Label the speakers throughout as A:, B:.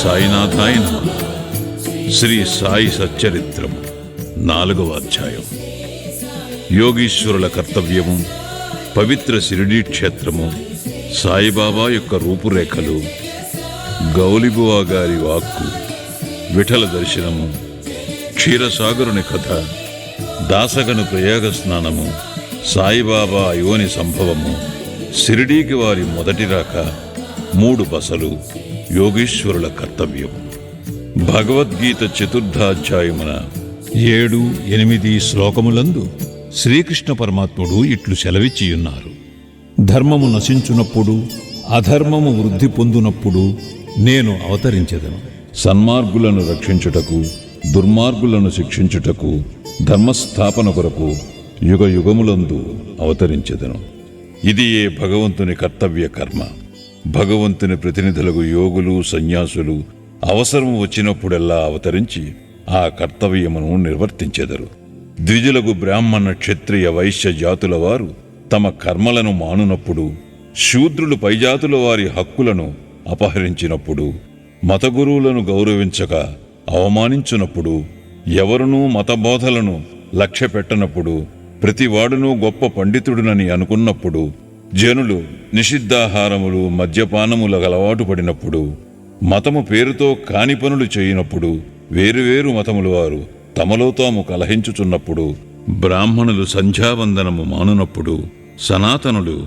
A: సాయినాథాయ నమః. శ్రీ సాయి సచ్చరిత్రము 4వ అధ్యాయం. యోగీశ్వరుల కర్తవ్యము, పవిత్ర షిరిడీ క్షేత్రము, సాయిబాబా యొక్క రూపురేఖలు, గౌలిబువా గారి వాక్కు, విఠల దర్శనము, క్షీరసాగరుని కథ, దాసగను ప్రయాగ స్నానము, సాయిబాబా యోని సంభవము, షిరిడీకి వారి మొదటి రాక, 3 బసలు, యోగీశ్వరుల కర్తవ్యం. భగవద్గీత 4వ అధ్యాయమున 7-8 శ్లోకములందు శ్రీకృష్ణ పరమాత్ముడు ఇట్లు సెలవిచ్చియున్నారు: ధర్మము నశించునప్పుడు, అధర్మము వృద్ధి పొందునప్పుడు నేను అవతరించెదను. సన్మార్గులను రక్షించుటకు, దుర్మార్గులను శిక్షించుటకు, ధర్మస్థాపన కొరకు యుగ యుగములందు అవతరించెదను. ఇది ఏ భగవంతుని కర్తవ్య కర్మ. భగవంతుని ప్రతినిధులకు యోగులు, సన్యాసులు అవసరం వచ్చినప్పుడెల్లా అవతరించి ఆ కర్తవ్యమును నిర్వర్తించెదరు. ద్విజులకు బ్రాహ్మణ, క్షత్రియ, వైశ్య జాతుల వారు తమ కర్మలను మానునప్పుడు, శూద్రులు పైజాతుల వారి హక్కులను అపహరించినప్పుడు, మతగురువులను గౌరవించక అవమానించునప్పుడు, ఎవరునూ మతబోధలను లక్ష్య పెట్టనప్పుడు, ప్రతివాడునూ గొప్ప పండితుడునని అనుకున్నప్పుడు, జనులు నిషిద్ధాహారములు, మద్యపానములకు అలవాటు పడినప్పుడు, మతము పేరుతో కాని పనులు చేయనప్పుడు, వేరువేరు మతముల వారు తమలో తాము కలహించుచున్నప్పుడు, బ్రాహ్మణులు సంధ్యావందనము మానునప్పుడు, సనాతనులు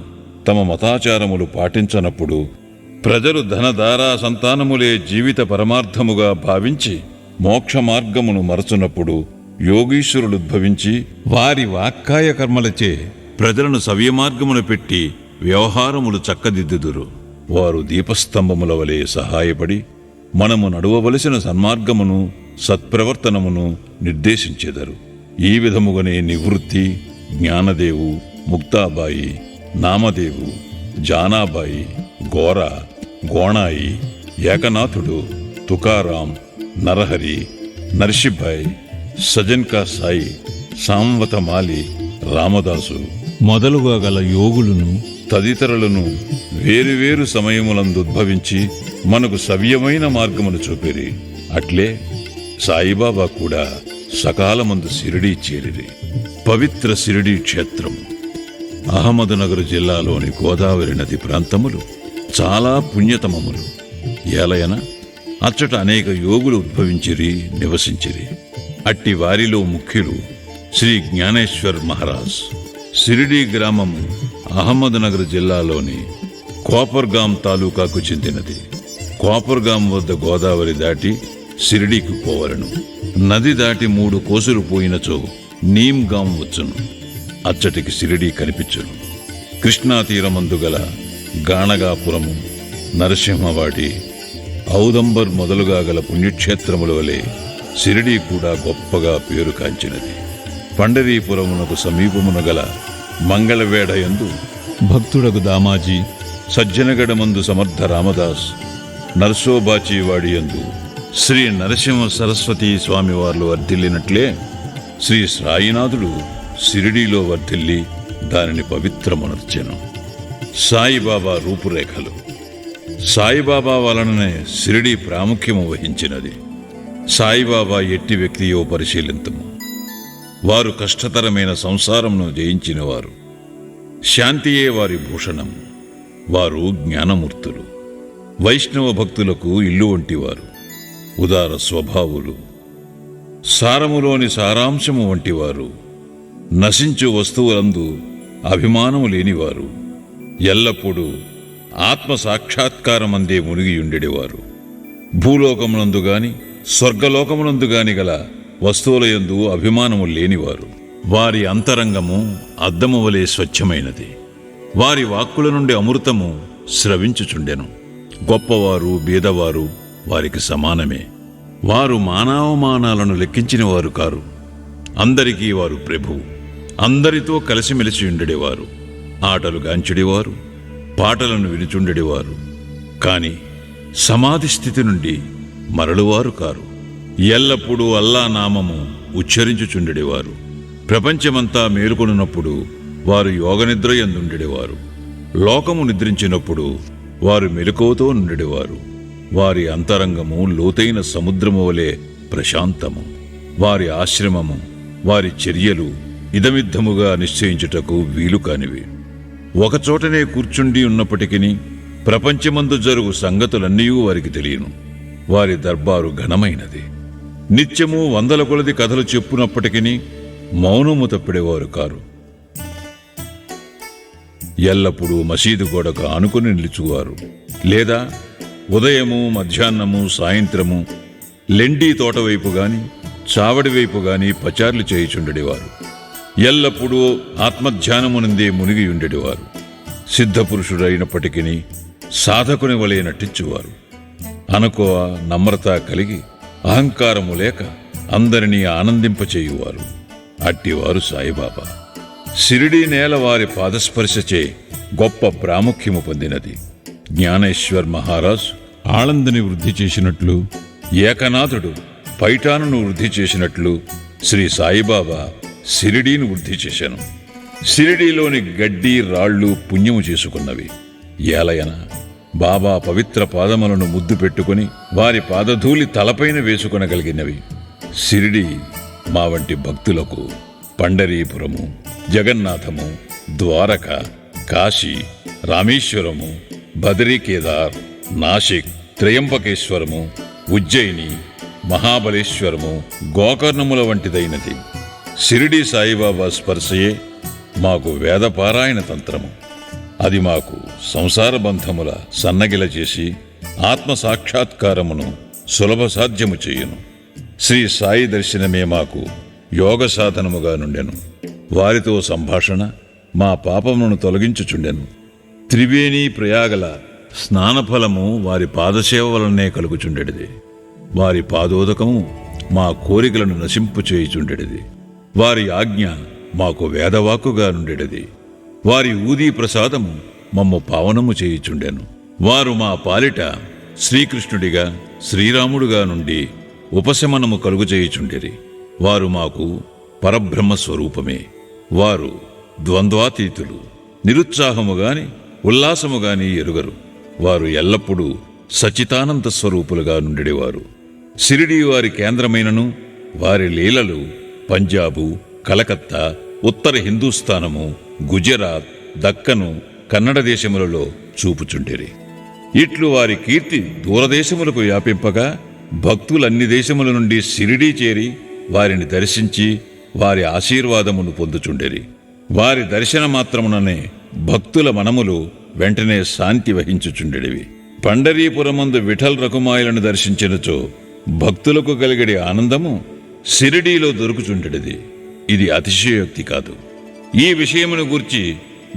A: తమ మతాచారములు పాటించనప్పుడు, ప్రజలు ధనధారా సంతానములే జీవిత పరమార్థముగా భావించి మోక్ష మార్గమును మరచునప్పుడు, యోగీశ్వరులుద్భవించి వారి వాక్కాయ కర్మలచే ప్రజలను సవ్యమార్గమున పెట్టి వ్యవహారములు చక్కదిద్దుదురు. వారు దీపస్తంభముల వలె సహాయపడి మనము నడువవలసిన సన్మార్గమును, సత్ప్రవర్తనమును నిర్దేశించెదరు. ఈ విధముగానే నివృత్తి, జ్ఞానదేవు, ముక్తాబాయి, నామదేవు, జానాబాయి, గోర, గోణాయి, ఏకనాథుడు, తుకారాం, నరహరి, నర్షిభాయ్, సజన్కా సాయి, సాంవతమాలి, రామదాసు మొదలుగా గల యోగులను తదితరులను వేరువేరు సమయములందుద్భవించి మనకు సవ్యమైన మార్గమును చూపిరి. అట్లే సాయిబాబా కూడా సకాలమందు షిరిడీ చేరిరి. పవిత్ర షిరిడీ క్షేత్రం అహ్మద్నగర్ జిల్లాలోని గోదావరి నది ప్రాంతములు చాలా పుణ్యతమములు. ఏలయన అచ్చట అనేక యోగులు ఉద్భవించిరి, నివసించిరి. అట్టి వారిలో ముఖ్యులు శ్రీ జ్ఞానేశ్వర్ మహారాజ్. షిరిడీ గ్రామము అహ్మద్నగర్ జిల్లాలోని కోపర్గాం తాలూకాకు చెందినది. కోపర్గాం వద్ద గోదావరి దాటి షిరిడీకి పోవలను. నది దాటి 3 కోసులు పోయినచో నీమ్గాం వచ్చును. అచ్చటికి షిరిడీ కనిపించును. కృష్ణా తీరమందు గల గాణగాపురము, నరసింహవాడి, ఔదంబర్ మొదలుగా గల పుణ్యక్షేత్రముల వలె షిరిడీ కూడా గొప్పగా పేరు కాంచినది. పండరీపురమునకు సమీపమున గల మంగళవేఢయందు భక్తుడకు దామాజీ, సజ్జనగడమందు సమర్థ రామదాస్, నర్సోబాచీవాడియందు శ్రీ నరసింహ సరస్వతీ స్వామివార్లు వర్ధిల్లినట్లే శ్రీ సాయినాథుడు షిరిడీలో వర్ధిల్లి దానిని పవిత్రమునర్చెను. సాయిబాబా రూపురేఖలు. సాయిబాబా వలననే షిరిడీ ప్రాముఖ్యము వహించినది. సాయిబాబా ఎట్టి వ్యక్తియో పరిశీలింతుము. వారు కష్టతరమైన సంసారమును జయించినవారు. శాంతియే వారి భూషణం. వారు జ్ఞానమూర్తులు. వైష్ణవ భక్తులకు ఇల్లు వంటివారు. ఉదార స్వభావులు. సారములోని సారాంశము వంటివారు. నశించు వస్తువులందు అభిమానము లేనివారు. ఎల్లప్పుడూ ఆత్మ సాక్షాత్కారమందే మునిగియుండెడివారు. భూలోకమునందు గాని స్వర్గలోకమునందు గాని గల వస్తువులయందు అభిమానము లేనివారు. వారి అంతరంగము అద్దము వలె స్వచ్ఛమైనది. వారి వాక్కుల నుండి అమృతము స్రవించుచుండెను. గొప్పవారు, బీదవారు వారికి సమానమే. వారు మానవమానాలను లెక్కించిన వారు కారు. అందరికీ వారు ప్రభువు. అందరితో కలిసిమెలిసి ఉండేవారు. ఆటలు గాంచెడివారు, పాటలను వినుచుండెడివారు. కాని సమాధి స్థితి నుండి మరలువారు కారు. ఎల్లప్పుడూ అల్లా నామము ఉచ్చరించుచుండెడివారు. ప్రపంచమంతా మేలుకొనున్నప్పుడు వారు యోగనిద్రయందుండెడివారు. లోకము నిద్రించినప్పుడు వారు మెలకువతో నుండెడివారు. వారి అంతరంగము లోతైన సముద్రము వలె ప్రశాంతము. వారి ఆశ్రమము, వారి చర్యలు ఇదమిద్దముగా నిశ్చయించుటకు వీలు కానివి. ఒకచోటనే కూర్చుండి ఉన్నప్పటికీ ప్రపంచమందు జరుగు సంగతులన్నీ వారికి తెలియను. వారి దర్బారు ఘనమైనది. నిత్యము వందల కొలది కథలు చెప్పునప్పటికీ మౌనము తప్పిడేవారు కారు. ఎల్లప్పుడూ మసీదు గోడకు ఆనుకుని నిలుచువారు, లేదా ఉదయము, మధ్యాహ్నము, సాయంత్రము లెండి తోట వైపు గాని చావడి వైపు గాని పచార్లు చేయుచుండెడివారు. ఎల్లప్పుడూ ఆత్మధ్యానమునందే మునిగి ఉండేవారు. సిద్ధపురుషుడైనప్పటికీ సాధకుని వలె నటించువారు. అనుకోవ, నమ్రత కలిగి అహంకారము లేక అందరినీ ఆనందింపచేయువారు. అట్టివారు సాయిబాబా. షిరిడీ నేల వారి పాదస్పర్శచే గొప్ప ప్రాముఖ్యము పొందినది. జ్ఞానేశ్వర్ మహారాజ్ ఆళందని వృద్ధి చేసినట్లు, ఏకనాథుడు పైఠానును వృద్ధి చేసినట్లు శ్రీ సాయిబాబా షిరిడీని వృద్ధి చేశాను. షిరిడీలోని గడ్డి రాళ్లు పుణ్యము చేసుకున్నవి. ఏలయన బాబా పవిత్ర పాదములను ముద్దు పెట్టుకుని వారి పాదధూళి తలపైన వేసుకొనగలిగినవి. షిరిడీ మా వంటి భక్తులకు పండరీపురము, జగన్నాథము, ద్వారక, కాశీ, రామేశ్వరము, బదరీకేదార్, నాసిక్, త్రయంబకేశ్వరము, ఉజ్జయిని, మహాబలేశ్వరము, గోకర్ణముల వంటిదైనది. షిరిడీ సాయిబాబా స్పర్శయే మాకు వేదపారాయణ తంత్రము. అది మాకు సంసార బంధముల సన్నగిల చేసి ఆత్మ సాక్షాత్కారమును సులభ సాధ్యము చేయును. శ్రీ సాయి దర్శనమే మాకు యోగ సాధనముగా నుండెను. వారితో సంభాషణ మా పాపములను తొలగించుచుండెను. త్రివేణి ప్రయాగల స్నానఫలము వారి పాదసేవ వలనే కలుగుచుండెడిది. వారి పాదోదకము మా కోరికలను నశింపుచేయుచుండెడిది. వారి ఆజ్ఞ మాకు వేదవాక్కుగా నుండెడిది. వారి ఊదీ ప్రసాదము మమ్ము పావనము చేయుచుండెను. వారు మా పాలిట శ్రీకృష్ణుడిగా, శ్రీరాముడుగా నుండి ఉపశమనము కలుగుచేయుచుండిరి. వారు మాకు పరబ్రహ్మ స్వరూపమే. వారు ద్వంద్వాతీతులు. నిరుత్సాహము గాని ఉల్లాసము గాని ఎరుగరు. వారు ఎల్లప్పుడూ సచితానంద స్వరూపులుగా నుండెడివారు. షిరిడీ వారి కేంద్రమైనను వారి లీలలు పంజాబు, కలకత్తా, ఉత్తర హిందూస్థానము, గుజరాత్, దక్కను, కన్నడ దేశములలో చూపుచుండిరి. ఇట్లు వారి కీర్తి దూరదేశములకు వ్యాపింపగా భక్తులన్ని దేశముల నుండి షిరిడీ చేరి వారిని దర్శించి వారి ఆశీర్వాదమును పొందుచుండిరి. వారి దర్శన మాత్రముననే భక్తుల మనములు వెంటనే శాంతి వహించుచుండెడివి. పండరీపురమందు విఠల్ రకుమాయులను దర్శించినచో భక్తులకు కలిగడి ఆనందము షిరిడీలో దొరుకుచుండెడిది. ఇది అతిశయోక్తి కాదు. ఈ విషయమును గూర్చి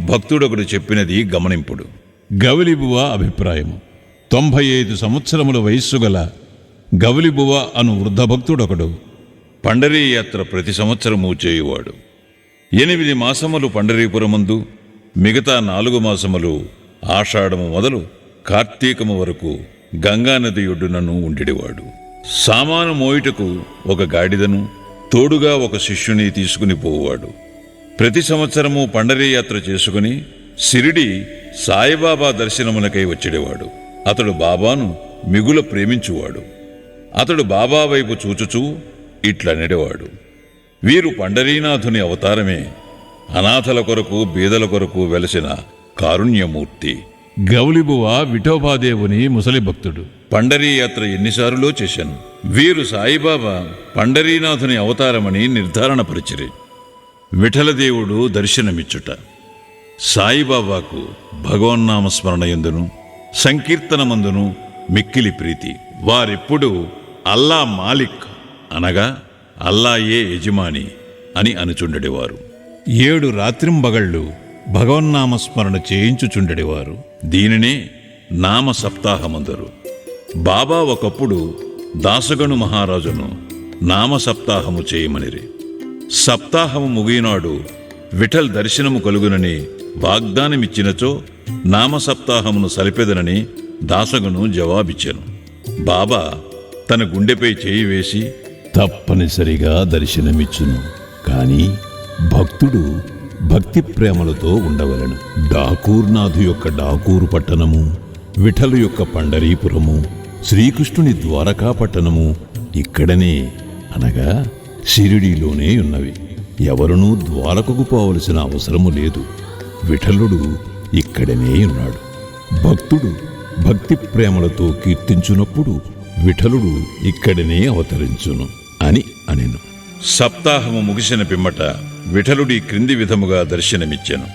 A: భక్తుడొకడు చెప్పినది గమనింపుడు.
B: గౌలిబువ అభిప్రాయము. 95 సంవత్సరముల వయస్సు గల గౌలిబువ అను వృద్ధ భక్తుడొకడు
A: పండరీ యాత్ర ప్రతి సంవత్సరము చేయువాడు. 8 మాసములు పండరీపురమందు, మిగతా 4 మాసములు ఆషాఢము మొదలు కార్తీకము వరకు గంగానది ఒడ్డునను ఉండిడివాడు. సామాను మోయుటకు ఒక గాడిదను, తోడుగా ఒక శిష్యుని తీసుకుని పోవాడు. ప్రతి సంవత్సరము పండరీ యాత్ర చేసుకుని షిరిడీ సాయిబాబా దర్శనమునకై వచ్చేవాడు. అతడు బాబాను మిగుల ప్రేమించువాడు. అతడు బాబా వైపు చూచుచూ ఇట్లనెడవాడు: వీరు పండరీనాథుని అవతారమే. అనాథల కొరకు, బీదల కొరకు వెలసిన కారుణ్యమూర్తి.
B: గౌలిబువ విఠోబాదేవుని ముసలి భక్తుడు.
A: పండరీ యాత్ర ఎన్నిసార్లో చేశాను. వీరు సాయిబాబా పండరీనాథుని అవతారమని నిర్ధారణ పరిచిరి. విఠలదేవుడు దర్శనమిచ్చుట. సాయిబాబాకు భగవన్నామస్మరణయందును సంకీర్తనమందును మిక్కిలి ప్రీతి. వారెప్పుడు అల్లా మాలిక్ అనగా అల్లాయే యజమాని అని అనుచుండెడివారు.
B: 7 రాత్రింబగళ్ళు భగవన్నామస్మరణ చేయించుచుండెడివారు.
A: దీనినే నామ సప్తాహమందరు. బాబా ఒకప్పుడు దాసగను మహారాజును నామ సప్తాహము చేయమనిరి. సప్తాహము ముగినాడు విఠల్ దర్శనము కలుగునని వాగ్దానమిచ్చినచో నామ సప్తాహమును సరిపెదనని దాసగను జవాబిచ్చెను. బాబా తన గుండెపై చేయి వేసి,
B: తప్పనిసరిగా దర్శనమిచ్చును, కాని భక్తుడు భక్తి ప్రేమలతో ఉండవలెను. డాకూర్నాథు యొక్క డాకూరు పట్టణము, విఠలు యొక్క పండరీపురము, శ్రీకృష్ణుని ద్వారకా పట్టణము ఇక్కడనే అనగా షిరిడీలోనే ఉన్నవి. ఎవరునూ ద్వారకకు పోవలసిన అవసరము లేదు. విఠలుడు ఇక్కడనే ఉన్నాడు. భక్తుడు భక్తి ప్రేమలతో కీర్తించునప్పుడు విఠలుడు ఇక్కడనే అవతరించును అని అనెను.
A: సప్తాహము ముగిసిన పిమ్మట విఠలుడి క్రింది విధముగా దర్శనమిచ్చెను.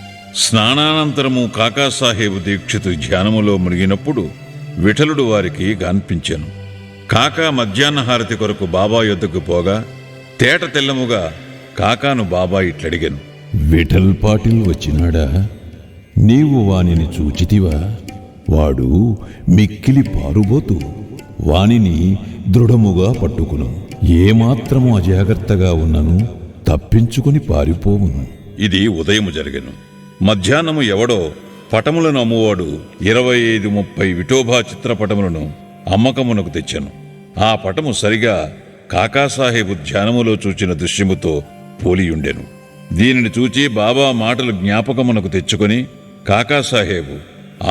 A: స్నానానంతరము కాకాసాహేబు దీక్షితు ధ్యానములో మునిగినప్పుడు విఠలుడు వారికి గాన్పించెను. కాకా మధ్యాహ్నహారతి కొరకు బాబా యొద్దకు పోగా తేట తెల్లముగా కాకాను బాబా ఇట్లడిగెను.
B: విఠల్ పాటిల్ వచ్చినాడా? నీవు వానిని చూచితివా? వాడు మిక్కిలి పారుబోతు. వానిని దృఢముగా పట్టుకును. ఏమాత్రము అజాగ్రత్తగా ఉన్నను తప్పించుకుని పారిపోవును.
A: ఇది ఉదయము జరిగెను. మధ్యాహ్నము ఎవడో పటములను అమ్మువాడు 25-30 విఠోబా చిత్రపటములను అమ్మకమునకు తెచ్చెను. ఆ పటము సరిగా కాకాసాహేబు ధ్యానములో చూచిన దృశ్యముతో పోలియుండెను. దీనిని చూచి బాబా మాటలు జ్ఞాపకమునకు తెచ్చుకొని కాకాసాహేబు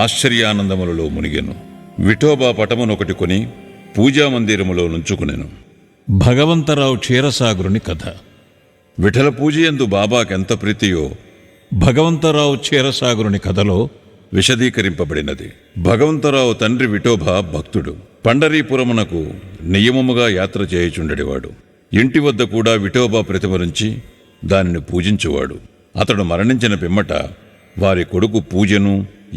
A: ఆశ్చర్యానందములలో మునిగెను. విఠోబా పటమునొకటి కొని పూజామందిరములో నుంచుకునెను.
B: భగవంతరావు క్షీరసాగరుని కథ.
A: విఠల పూజయందు బాబాకెంత ప్రీతియో
B: భగవంతరావు క్షీరసాగరుని కథలో
A: విశదీకరింపబడినది. భగవంతరావు తండ్రి విఠోబా భక్తుడు. పండరీపురమునకు నియమముగా యాత్ర చేయుచుండెడివాడు. ఇంటి వద్ద కూడా విఠోబా ప్రతిమ నుంచి దానిని పూజించువాడు. అతడు మరణించిన పిమ్మట వారి కొడుకు పూజను,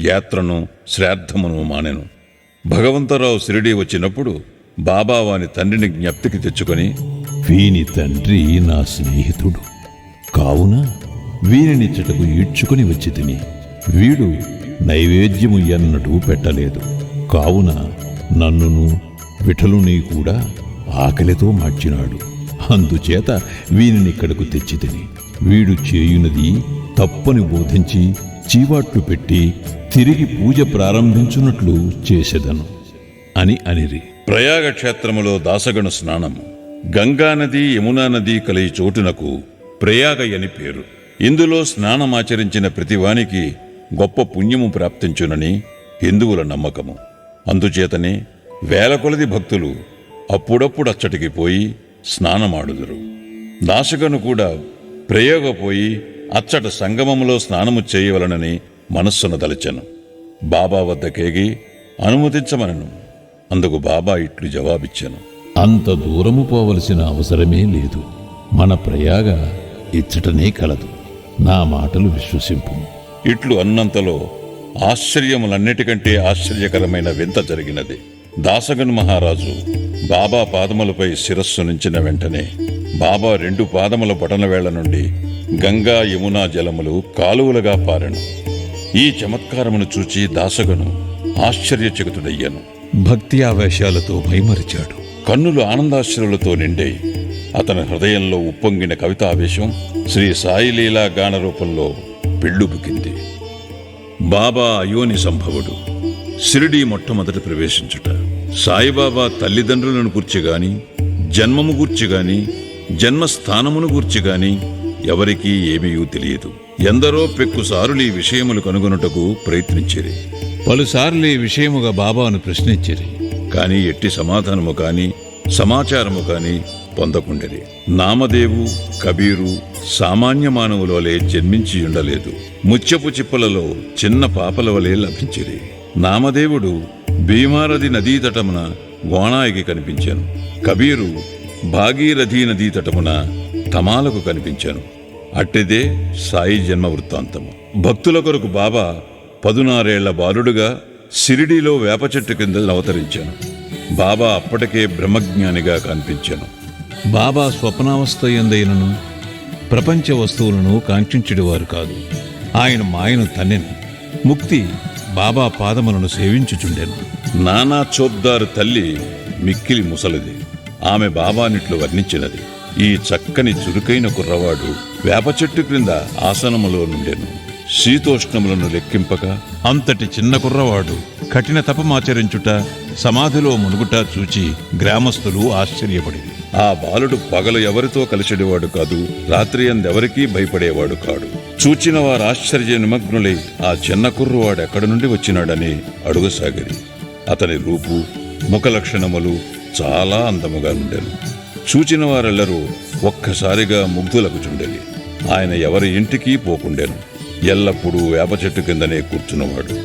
A: యాత్రను, శ్రాద్ధమును మానెను. భగవంతరావు షిరిడీ వచ్చినప్పుడు బాబా వాని తండ్రిని జ్ఞప్తికి తెచ్చుకొని,
B: వీని తండ్రి నా స్నేహితుడు కావున వీనినిచ్చటకు ఈడ్చుకుని వచ్చి తిని, వీడు నైవేద్యము ఎన్నటూ పెట్టలేదు. కావున నన్నును విఠలుని కూడా ఆకలితో మార్చినాడు. అందుచేత వీనినిక్కడకు తెచ్చి తిని, వీడు చేయునది తప్పని బోధించి చీవాట్లు పెట్టి తిరిగి పూజ ప్రారంభించున్నట్లు చేసెదను అని అనిరి.
A: ప్రయాగ క్షేత్రములో దాసగణ స్నానము. గంగానది, యమునా నది కలిగి చోటునకు ప్రయాగ అని పేరు. ఇందులో స్నానమాచరించిన ప్రతివానికి గొప్ప పుణ్యము ప్రాప్తించునని హిందువుల నమ్మకము. అందుచేతనే వేల కొలది భక్తులు అప్పుడప్పుడు అచ్చటికి పోయి స్నానమాడుదురు. దాసగను కూడా ప్రయోగ పోయి అచ్చట సంగమములో స్నానము చేయవలనని మనస్సును దలచెను. బాబా వద్దకేగి అనుమతించమనను. అందుకు బాబా ఇట్లు జవాబిచ్చెను.
B: అంత దూరము పోవలసిన అవసరమే లేదు. మన ప్రయాగ ఇచ్చటనే కలదు. నా మాటలు విశ్వసింపు.
A: ఇట్లు అన్నంతలో ఆశ్చర్యములన్నిటికంటే ఆశ్చర్యకరమైన వింత జరిగినది. దాసగను మహారాజు బాబా పాదములపై శిరస్సు నుంచిన వెంటనే బాబా 2 పాదముల బొటనవేళ్ల నుండి గంగా, యమునా జలములు కాలువలుగా పారెను. ఈ చమత్కారమును చూచి దాసగను ఆశ్చర్యచకితుడయ్యను.
B: భక్తి ఆవేశాలతో మైమరిచాడు.
A: కన్నులు ఆనందాశ్రులతో నిండాయి. అతని హృదయంలో ఉప్పొంగిన కవితావేశం శ్రీ సాయిలీలా గాన రూపంలో పెళ్ళుబుకింది. బాబా అయోని సంభవుడు. షిరిడీ మొట్టమొదట ప్రవేశించుట. సాయిబాబా తల్లిదండ్రులను గూర్చిగాని, జన్మము గూర్చిగాని, జన్మస్థానమును గూర్చిగాని ఎవరికీ ఏమీ తెలియదు. ఎందరో పెక్కుసారులు ఈ విషయములు కనుగొనుటకు ప్రయత్నించిరి.
B: పలుసార్లు ఈ విషయముగా బాబాను ప్రశ్నించిరి.
A: కాని ఎట్టి సమాధానము కాని, సమాచారము కాని పొందకుండెరి. నామదేవు, కబీరు సామాన్య మానవులవలే జన్మించి ఉండలేదు. ముత్యపు చిప్పలలో చిన్న పాపల వలె లభించిరి. నామదేవుడు భీమారథి నదీ తటమున గోణాయికి కనిపించాను. కబీరు భాగీరథీ నదీ తటమున తమాలకు కనిపించాను. అట్టిదే సాయి జన్మ వృత్తాంతము. భక్తుల కొరకు బాబా 16 ఏళ్ల బాలుడుగా షిరిడీలో వేప చెట్టు కింద అవతరించాను. బాబా అప్పటికే బ్రహ్మజ్ఞానిగా కనిపించాను.
B: బాబా స్వప్నావస్థ ఎందైనను ప్రపంచ వస్తువులను కాంక్షించుడివారు కాదు. ఆయన మాయను తన్నెను. ముక్తి బాబా పాదములను సేవించుచుండెను.
A: నానా చోద్దారు తల్లి మిక్కిలి ముసలిది. ఆమె బాబానిట్లు వర్ణించినది. ఈ చక్కని చురుకైన కుర్రవాడు వేప చెట్టు క్రింద ఆసనములో నుండెను. శీతోష్ణములను లెక్కింపక
B: అంతటి చిన్న కుర్రవాడు కఠిన తపమాచరించుట, సమాధిలో మునుగుట చూచి గ్రామస్తులు ఆశ్చర్యపడింది.
A: ఆ బాలుడు పగలు ఎవరితో కలిసిడేవాడు కాదు, రాత్రి అందెవరికీ భయపడేవాడు కాడు. చూచిన వారు ఆశ్చర్య నిమగ్నులై ఆ చిన్న కుర్రవాడు ఎక్కడి నుండి వచ్చినాడని అడుగసాగిరి. అతని రూపు, ముఖ లక్షణములు చాలా అందముగా ఉండెను. చూచిన వారెల్లరూ ఒక్కసారిగా ముగ్ధులగుచుండెలి. ఆయన ఎవరి ఇంటికి పోకుండెను. ఎల్లప్పుడూ వేప చెట్టు కిందనే కూర్చున్నవాడు.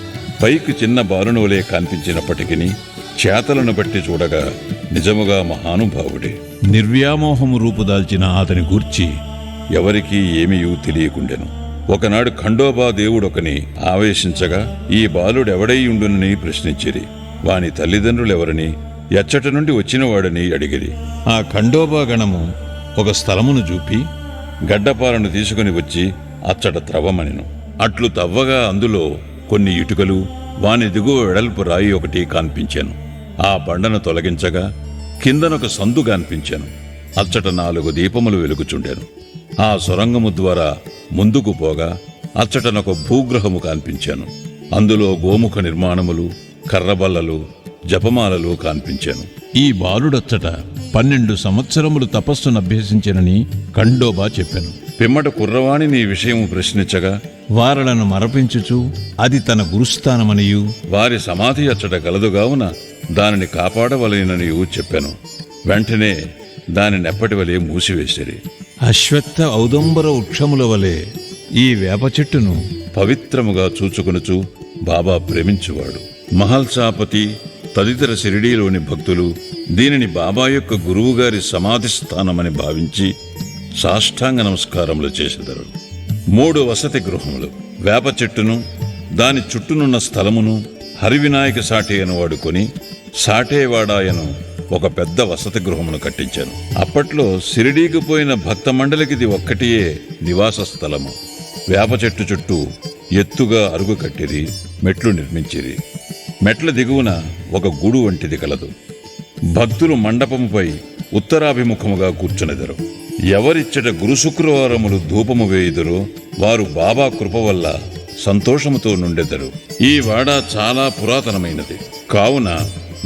A: పైకి చిన్న బాలునవలే కనిపించినప్పటికీ చేతలను బట్టి చూడగా నిజముగా మహానుభావుడే.
B: నిర్వ్యామోహము రూపుదాల్చిన అతని గూర్చి
A: ఎవరికీ ఏమీయూ తెలియకుండెను. ఒకనాడు ఖండోబా దేవుడొకని ఆవేశించగా ఈ బాలుడెవడై ఉండునని ప్రశ్నించిరి. వాని తల్లిదండ్రులెవరని, ఎచ్చట నుండి వచ్చినవాడని అడిగిరి.
B: ఆ ఖండోబా గణము ఒక స్థలమును చూపి
A: గడ్డపాలను తీసుకుని వచ్చి అచ్చట త్రవ్వమనెను. అట్లు తవ్వగా అందులో కొన్ని ఇటుకలు, వాని దిగువ వెడల్పు రాయి ఒకటి కనిపించాను. ఆ బండను తొలగించగా కిందనొక సందు కనిపించాను. అచ్చట 4 దీపములు వెలుగుచుండెను. ఆ సొరంగము ద్వారా ముందుకు పోగా అచ్చటనొక భూగ్రహము కనిపించాను. అందులో గోముఖ నిర్మాణములు, కర్రబల్లలు, జపమాలలు కనిపించాను.
B: ఈ బాలుడచ్చట 12 సంవత్సరములు తపస్సునభ్యసించెనని ఖండోబా చెప్పెను.
A: పిమ్మట కుర్రవాణి నీ విషయము ప్రశ్నించగా
B: వారలను మరపించుచు అది తన గురుస్థానమనియు
A: వారి సమాధి అచ్చట కలదుగావున దానిని కాపాడవలెననియు చెప్పాను. వెంటనే దానినెప్పటివలే మూసివేసిరి.
B: అశ్వత్థ ఔదంబర వృక్షముల వలె ఈ వేప చెట్టును
A: పవిత్రముగా చూచుకొనుచు బాబా ప్రేమించువాడు. మహల్సాపతి తదితర షిరిడీలోని భక్తులు దీనిని బాబా యొక్క గురువుగారి సమాధి స్థానమని భావించి సాష్టాంగ నమస్కారములు చేసెదరు. 3 వసతి గృహములు, వేప చెట్టును దాని చుట్టూనున్న స్థలమును హరివినాయక సాటేయను వాడుకొని సాటేవాడాయను ఒక పెద్ద వసతి గృహమును కట్టించాను. అప్పట్లో షిరిడీకి పోయిన భక్త మండలికిది ఒక్కటియే నివాస స్థలము. వేప చెట్టు చుట్టూ ఎత్తుగా అరుగు కట్టిరి, మెట్లు నిర్మించిరి. మెట్ల దిగువన ఒక గూడు వంటిది కలదు. భక్తులు మండపముపై ఉత్తరాభిముఖముగా కూర్చునెదరు. ఎవరిచ్చట గురు శుక్రవారములు ధూపము వేయుదురో వారు బాబా కృప వల్ల సంతోషముతో నుండెదరు. ఈ వాడ చాలా పురాతనమైనది కావున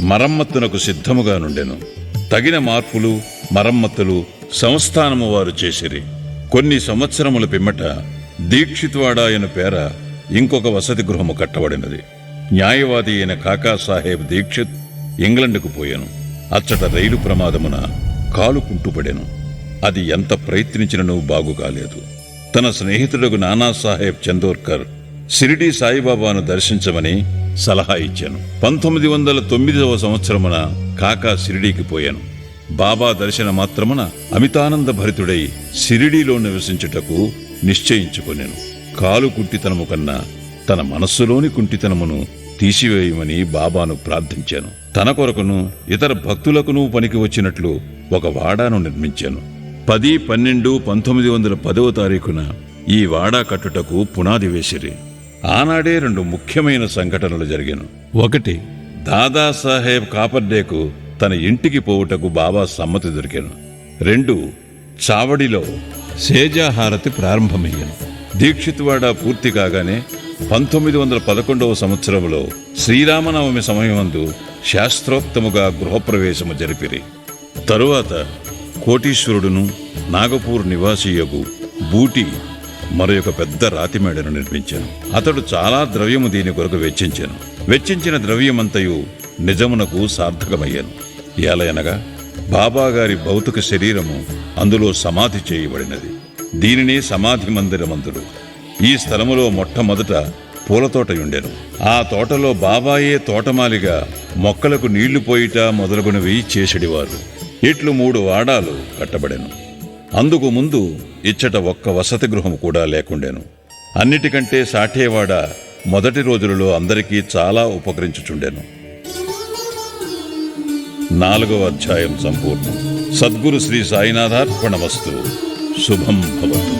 A: మరమ్మత్తునకు సిద్ధముగా నుండెను. తగిన మార్పులు, మరమ్మత్తులు సంస్థానము వారు చేసిరి. కొన్ని సంవత్సరముల పిమ్మట దీక్షిత్వాడాయన పేర ఇంకొక వసతి గృహము కట్టబడినది. న్యాయవాది అయిన కాకాసాహెబ్ దీక్షిత్ ఇంగ్లండ్కు పోయాను. అచ్చట రైలు ప్రమాదమున కాలు కుంటుపడెను. అది ఎంత ప్రయత్నించినను బాగు కాలేదు. తన స్నేహితుడకు నానాసాహెబ్ చందోర్కర్ షిరిడీ సాయిబాబాను దర్శించమని సలహా ఇచ్చాను. 1909వ సంవత్సరమున కాకా షిరిడీకి పోయాను. బాబా దర్శన మాత్రమున అమితానంద భరితుడై షిరిడీలో నివసించుటకు నిశ్చయించుకొనెను. కాలు కుంటితనము కన్నా తన మనస్సులోని కుంటితనమును తీసివేయమని బాబాను ప్రార్థించాను. తన కొరకును ఇతర భక్తులకును పనికి వచ్చినట్లు ఒక వాడాను నిర్మించాను. 10-12-1910వ తారీఖున ఈ వాడా కట్టుటకు పునాది వేసిరి. ఆనాడే 2 ముఖ్యమైన సంఘటనలు జరిగాను.
B: 1
A: దాదాసాహెబ్ కాపర్డేకు తన ఇంటికి పోవుటకు బాబా సమ్మతి దొరికాను. 2 చావడిలో
B: సేజాహారతి ప్రారంభమయ్యను.
A: దీక్షిత్వాడ పూర్తి కాగానే 1911వ సంవత్సరంలో శ్రీరామనవమి సమయమందు శాస్త్రోక్తముగా గృహప్రవేశము జరిపిరి. తరువాత కోటీశ్వరుడును నాగపూర్ నివాసియగు బూటి మరొక పెద్ద రాతిమేడను నిర్మించాను. అతడు చాలా ద్రవ్యము దీని కొరకు వెచ్చించాను. వెచ్చించిన ద్రవ్యమంతయు నిజమునకు సార్థకమయ్యాను. ఏలయనగా బాబాగారి భౌతిక శరీరము అందులో సమాధి చేయబడినది. దీనినే సమాధి మందిరమందుడు. ఈ స్థలములో మొట్టమొదట పూలతోటయుండెను. ఆ తోటలో బాబాయే తోటమాలిగా మొక్కలకు నీళ్లు పోయిట మొదలగునవి చేసెడివారు. ఇట్లు 3 వాడాలు కట్టబడెను. అందుకు ముందు ఇచ్చట ఒక్క వసతి గృహము కూడా లేకుండెను. అన్నిటికంటే సాఠేవాడ మొదటి రోజులలో అందరికీ చాలా ఉపకరించుచుండెను. 4వ అధ్యాయం సంపూర్ణం. సద్గురు శ్రీ సాయినాథార్పణమస్తు. శుభం భవతు.